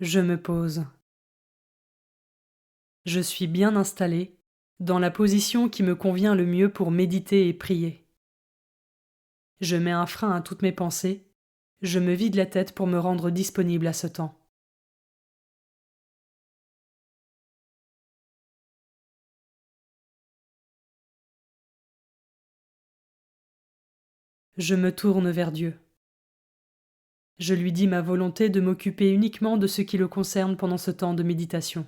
Je me pose. Je suis bien installé, dans la position qui me convient le mieux pour méditer et prier. Je mets un frein à toutes mes pensées, je me vide la tête pour me rendre disponible à ce temps. Je me tourne vers Dieu. Je lui dis ma volonté de m'occuper uniquement de ce qui le concerne pendant ce temps de méditation.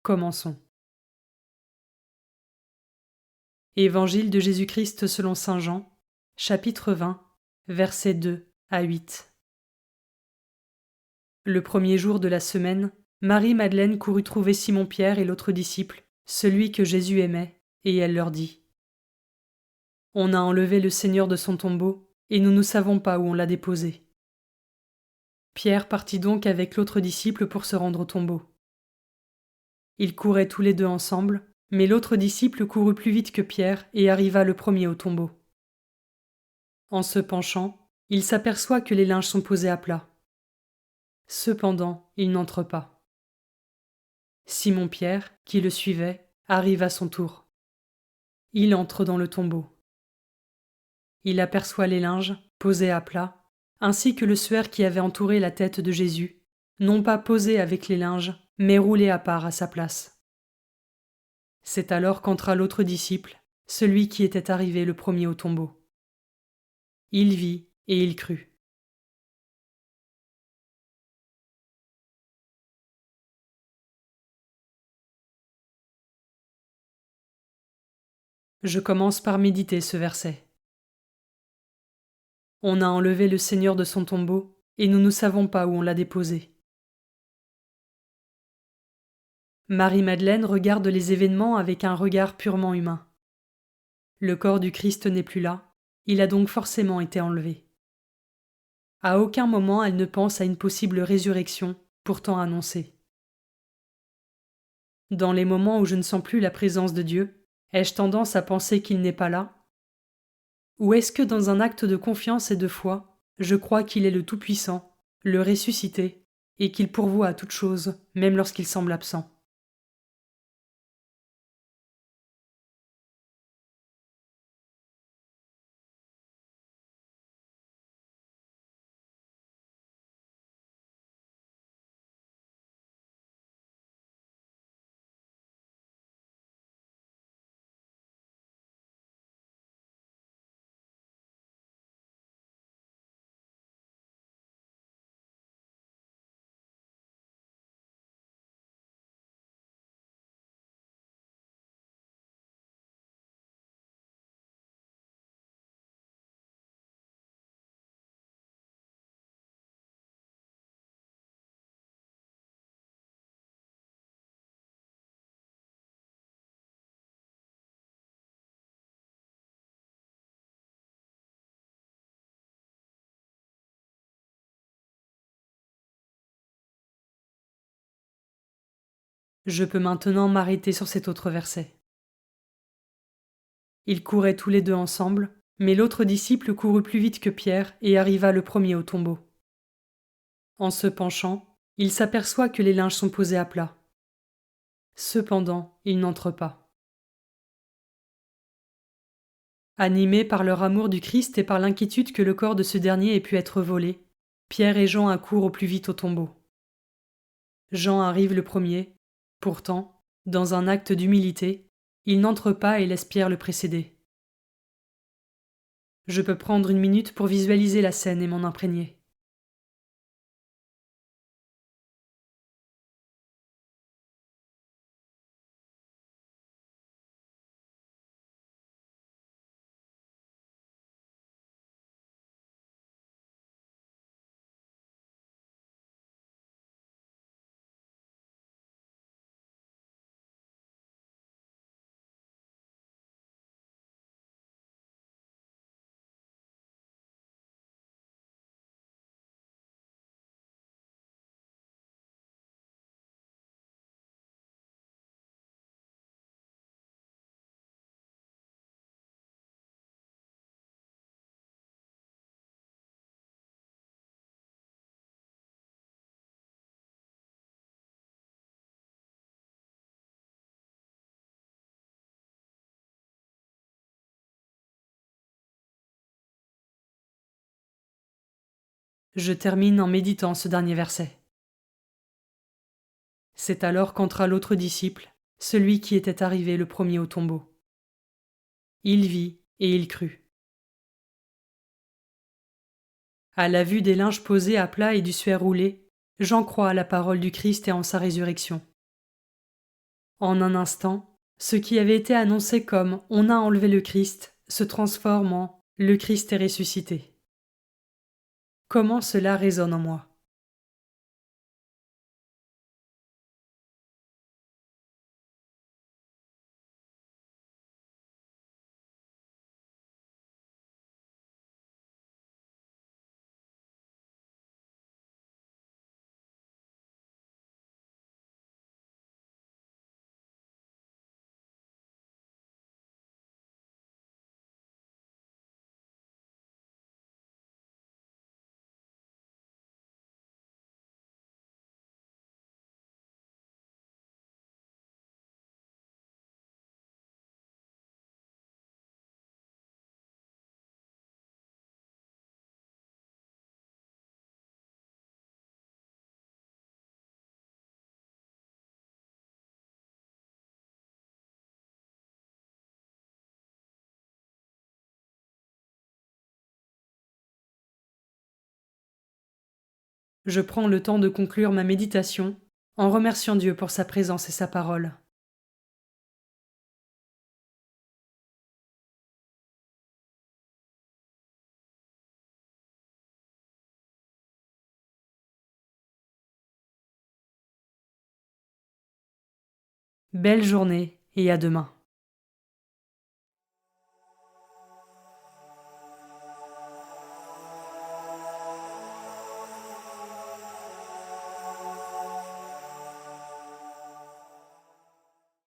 Commençons. Évangile de Jésus-Christ selon saint Jean, chapitre 20, versets 2 à 8. Le premier jour de la semaine, Marie-Madeleine courut trouver Simon-Pierre et l'autre disciple, celui que Jésus aimait, et elle leur dit : On a enlevé le Seigneur de son tombeau, et nous ne savons pas où on l'a déposé. Pierre partit donc avec l'autre disciple pour se rendre au tombeau. Ils couraient tous les deux ensemble, mais l'autre disciple courut plus vite que Pierre et arriva le premier au tombeau. En se penchant, il s'aperçoit que les linges sont posés à plat. Cependant, il n'entre pas. Simon-Pierre, qui le suivait, arrive à son tour. Il entre dans le tombeau. Il aperçoit les linges, posés à plat, ainsi que le suaire qui avait entouré la tête de Jésus, non pas posé avec les linges, mais roulé à part à sa place. C'est alors qu'entra l'autre disciple, celui qui était arrivé le premier au tombeau. Il vit et il crut. Je commence par méditer ce verset. On a enlevé le Seigneur de son tombeau, et nous ne savons pas où on l'a déposé. Marie-Madeleine regarde les événements avec un regard purement humain. Le corps du Christ n'est plus là, il a donc forcément été enlevé. À aucun moment elle ne pense à une possible résurrection, pourtant annoncée. Dans les moments où je ne sens plus la présence de Dieu, ai-je tendance à penser qu'il n'est pas là ? Ou est-ce que dans un acte de confiance et de foi, je crois qu'il est le Tout-Puissant, le ressuscité, et qu'il pourvoit à toute chose, même lorsqu'il semble absent ? Je peux maintenant m'arrêter sur cet autre verset. Ils couraient tous les deux ensemble, mais l'autre disciple courut plus vite que Pierre et arriva le premier au tombeau. En se penchant, il s'aperçoit que les linges sont posés à plat. Cependant, il n'entre pas. Animés par leur amour du Christ et par l'inquiétude que le corps de ce dernier ait pu être volé, Pierre et Jean accourent au plus vite au tombeau. Jean arrive le premier. Pourtant, dans un acte d'humilité, il n'entre pas et laisse Pierre le précéder. Je peux prendre une minute pour visualiser la scène et m'en imprégner. Je termine en méditant ce dernier verset. C'est alors qu'entra l'autre disciple, celui qui était arrivé le premier au tombeau. Il vit et il crut. À la vue des linges posés à plat et du suaire roulé, j'en crois à la parole du Christ et en sa résurrection. En un instant, ce qui avait été annoncé comme on a enlevé le Christ se transforme en le Christ est ressuscité. Comment cela résonne en moi? Je prends le temps de conclure ma méditation en remerciant Dieu pour sa présence et sa parole. Belle journée et à demain.